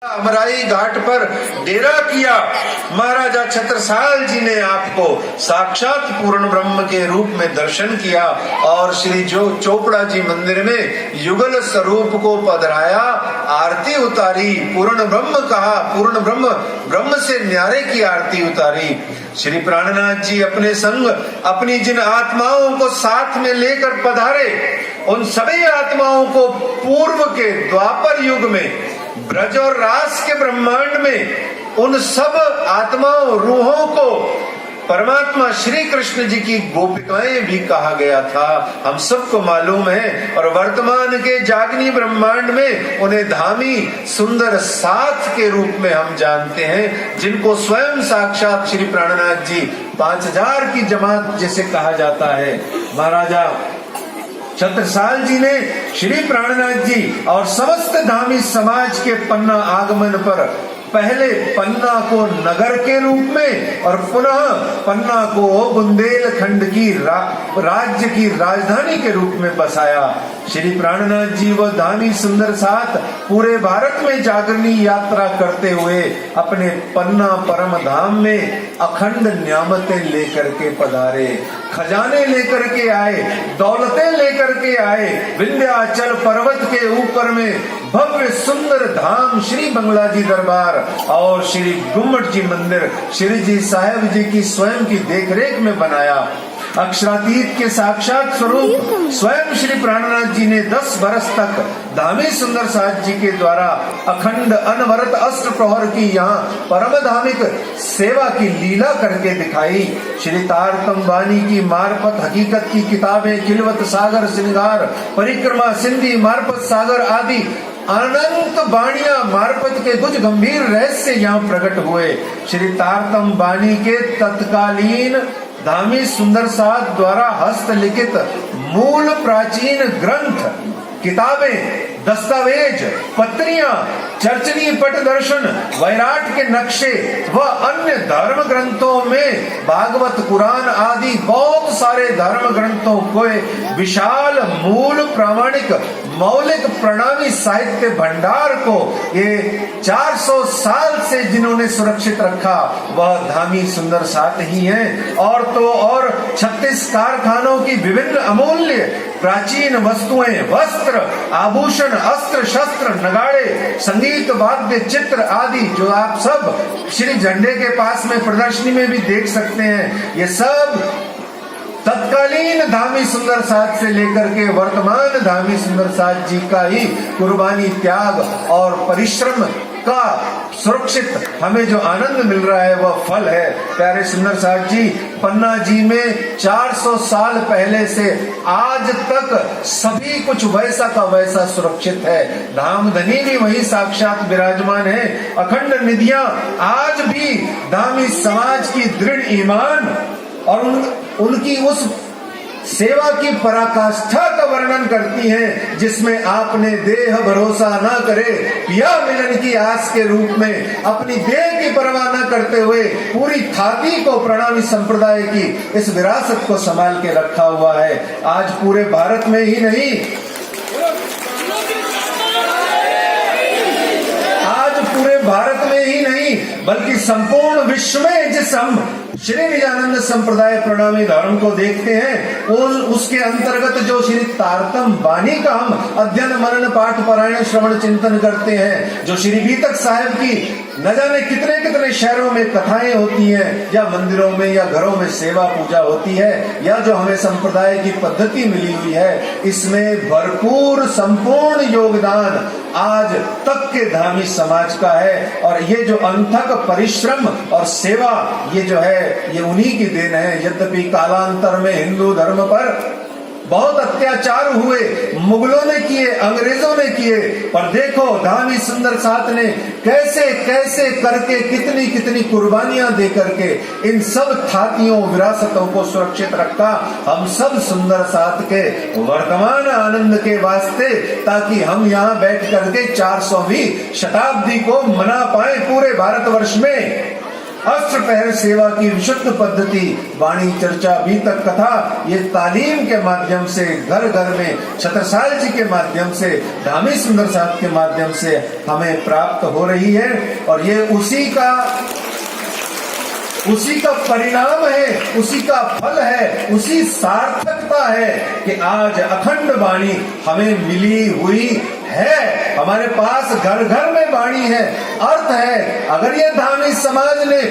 अमराई घाट पर डेरा किया। महाराजा छत्रसाल जी ने आपको साक्षात पूर्ण ब्रह्म के रूप में दर्शन किया और श्री जो चोपड़ा जी मंदिर में युगल स्वरूप को पधराया, आरती उतारी, पूर्ण ब्रह्म कहा, पूर्ण ब्रह्म, ब्रह्म से न्यारे की आरती उतारी। श्री प्राणनाथ जी अपने संग अपनी जिन आत्माओं को साथ में लेकर पधारे, उन सभी आत्माओं को पूर्व के द्वापर युग में ब्रज और रास के ब्रह्मांड में उन सब आत्माओं, रूहों को परमात्मा श्री कृष्ण जी की गोपिकाएं भी कहा गया था, हम सबको मालूम है। और वर्तमान के जागनी ब्रह्मांड में उन्हें धामी सुंदर साथ के रूप में हम जानते हैं, जिनको स्वयं साक्षात श्री प्राणनाथ जी 5000 की जमात जिसे कहा जाता है। महाराजा छत्रसाल जी ने श्री प्राणनाथ जी और समस्त धामी समाज के पन्ना आगमन पर पहले पन्ना को नगर के रूप में और पुनः पन्ना को बुंदेलखंड की राज्य की राजधानी के रूप में बसाया। श्री प्राणनाथ जी व धामी सुंदर साथ पूरे भारत में जागरणी यात्रा करते हुए अपने पन्ना परम धाम में अखंड न्यामतें लेकर के पधारे, खजाने लेकर के आए, दौलतें लेकर के आए। विंध्याचल पर्वत के ऊपर में भव्य सुंदर धाम श्री बंगला जी दरबार और श्री गुम्मट जी मंदिर श्री जी साहेब जी की स्वयं की देखरेख में बनाया। अक्षरातीत के साक्षात स्वरूप स्वयं श्री प्राणनाथ जी ने 10 बरस तक धामी सुंदर साथ जी के द्वारा अखंड अनवरत अष्ट प्रहर की यहाँ परम धामिक सेवा की लीला करके दिखाई। श्री तारतम वाणी की मार्फत हकीकत की किताबें, खिलवत सागर श्रृंगार, परिक्रमा, सिंधी मार्फत सागर आदि अनंत वाणियां मार्फत के कुछ गंभीर रहस्य यहाँ प्रकट हुए। श्री तारतम वाणी के तत्कालीन धामी सुंदर साथ द्वारा हस्तलिखित मूल प्राचीन ग्रंथ, किताबें, दस्तावेज, पत्रियां, चर्चनी पट दर्शन, वैराट के नक्शे व अन्य धर्म ग्रंथों में भागवत, कुरान आदि बहुत सारे धर्म ग्रंथों को विशाल मूल प्रामाणिक मौलिक प्रणामी साहित्य भंडार को ये 400 साल से जिन्होंने सुरक्षित रखा वह धामी सुंदर साथ ही हैं। और तो और 36 कारखानों की विभिन्न अमूल्य प्राचीन वस्तुएं, वस्त्र, आभूषण, अस्त्र शस्त्र, नगाड़े, संगीत, वाद्य, चित्र आदि जो आप सब श्री झंडे के पास में प्रदर्शनी में भी देख सकते हैं, ये सब तत्कालीन धामी सुंदर साथ से लेकर के वर्तमान धामी सुंदर साथ जी का ही कुर्बानी, त्याग और परिश्रम का सुरक्षित हमें जो आनंद मिल रहा है वह फल है। प्यारे सुंदर साथ जी पन्ना जी में 400 साल पहले से आज तक सभी कुछ वैसा का वैसा सुरक्षित है। धामधनी भी वही साक्षात विराजमान है। अखंड निधियां आज भी धामी समाज की दृढ़ ईमान और उनकी उस सेवा की पराकाष्ठा का वर्णन करती हैं, जिसमें आपने देह भरोसा न करे पिया मिलन की आस के रूप में अपनी देह की परवाह न करते हुए पूरी थाती को प्रणामी संप्रदाय की इस विरासत को संभाल के रखा हुआ है। आज पूरे भारत में ही नहीं, पूरे भारत में ही नहीं बल्कि संपूर्ण विश्व में जिस हम श्री निजानंद संप्रदाय प्रणामी धर्म को देखते हैं, उसके अंतर्गत जो श्री तारतम वाणी का हम अध्ययन मनन पाठ पारायण श्रवण चिंतन करते हैं, जो श्री बीतक साहेब की न जाने कितने कितने शहरों में कथाएं होती हैं, या मंदिरों में या घरों में सेवा पूजा होती है, या जो हमें संप्रदाय की पद्धति मिली हुई है, इसमें भरपूर संपूर्ण योगदान आज तक के धामी समाज का है। और ये जो अनथक परिश्रम और सेवा ये जो है ये उन्हीं की देन है। यद्यपि कालांतर में हिंदू धर्म पर बहुत अत्याचार हुए, मुगलों ने किए, अंग्रेजों ने किए, पर देखो धामी सुंदर साथ ने कैसे कैसे करके कितनी कितनी कुर्बानियां दे करके इन सब थातियों विरासतों को सुरक्षित रखा। हम सब सुंदर साथ के वर्तमान आनंद के वास्ते, ताकि हम यहाँ बैठ करके 400वीं शताब्दी को मना पाए पूरे भारतवर्ष में। अष्टपहर सेवा की विशुद्ध पद्धति, वाणी चर्चा बीतक कथा, ये तालीम के माध्यम से घर घर में छत्रसाल जी के माध्यम से, धामी सुंदर साहब के माध्यम से हमें प्राप्त हो रही है। और ये उसी का परिणाम है, उसी का फल है, उसी सार्थकता है कि आज अखंड वाणी हमें मिली हुई है। हमारे पास घर घर में वाणी है। अर्थ है, अगर ये धामी समाज ने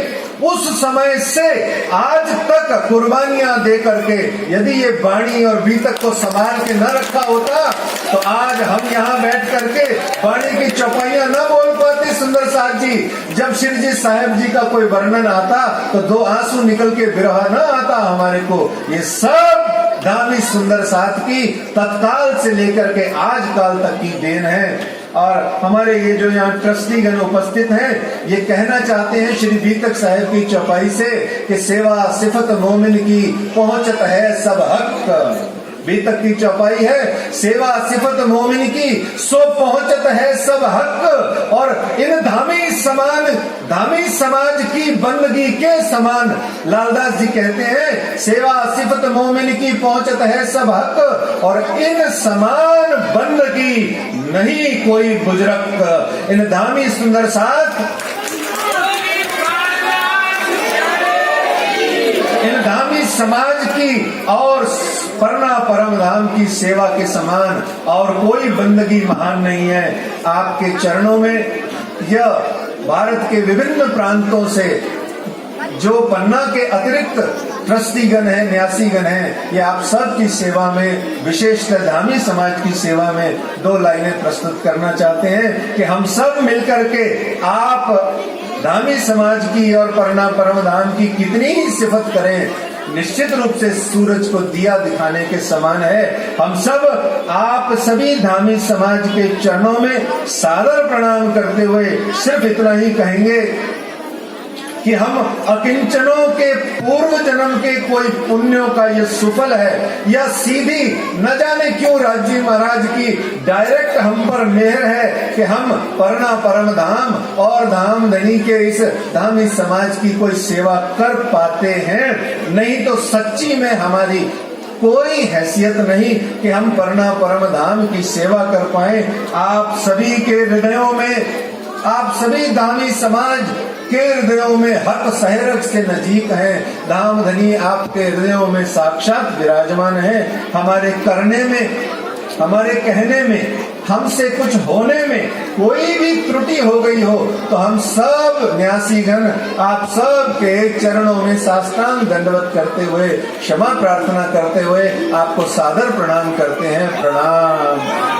उस समय से आज तक कुर्बानियां दे करके यदि ये वाणी और बीतक को संभाल के न रखा होता तो आज हम यहाँ बैठ करके वाणी की चौपाइयां न बोल पाते। सुंदर साहब जी, जब श्री जी साहब जी का कोई वर्णन आता तो दो आंसू निकल के बिरहा न आता हमारे को। ये सब धामी सुंदर साहब की तत्काल से लेकर के आज काल तक की देन है। और हमारे ये जो यहाँ ट्रस्टीगण उपस्थित हैं, ये कहना चाहते हैं श्री बीतक साहब की चौपाई से कि सेवा सिफत मोमिन की पहुंचत है सब हक। बीतक की चौपाई है, सेवा सिफत मोमिन की सो पहुंचत है सब हक। और इन धामी समाज की बंदगी के समान लालदास जी कहते हैं, सेवा सिफत मोमिन की पहुंचत है सब हक, और इन समान बंदगी नहीं कोई बुजुर्ग। इन धामी सुंदर साथ, इन धामी समाज की और परना परम धाम की सेवा के समान और कोई बंदगी महान नहीं है। आपके चरणों में यह भारत के विभिन्न प्रांतों से जो पन्ना के अतिरिक्त ट्रस्टीगण है, न्यासीगण है, ये आप सब की सेवा में, विशेषकर धामी समाज की सेवा में दो लाइनें प्रस्तुत करना चाहते हैं कि हम सब मिलकर के आप धामी समाज की और परना परम धाम की कितनी ही सिफत करें, निश्चित रूप से सूरज को दिया दिखाने के समान है। हम सब आप सभी धामी समाज के चरणों में सादर प्रणाम करते हुए सिर्फ इतना ही कहेंगे कि हम अकिंचनों के पूर्व जन्म के कोई पुण्यों का ये सुफल है, या सीधी न जाने क्यों राज्य महाराज की डायरेक्ट हम पर मेहर है कि हम परना परम धाम और धाम धनी के इस धामी समाज की कोई सेवा कर पाते हैं। नहीं तो सच्ची में हमारी कोई हैसियत नहीं कि हम परना परम धाम की सेवा कर पाए। आप सभी के हृदयों में, आप सभी धामी समाज के हृदयों में हक सहरक से नजीक है। धाम धनी आपके हृदयों में साक्षात विराजमान है। हमारे करने में, हमारे कहने में, हमसे कुछ होने में कोई भी त्रुटि हो गई हो तो हम सब न्यासीगण आप सब के चरणों में साष्टांग दंडवत करते हुए, क्षमा प्रार्थना करते हुए आपको सादर प्रणाम करते हैं। प्रणाम।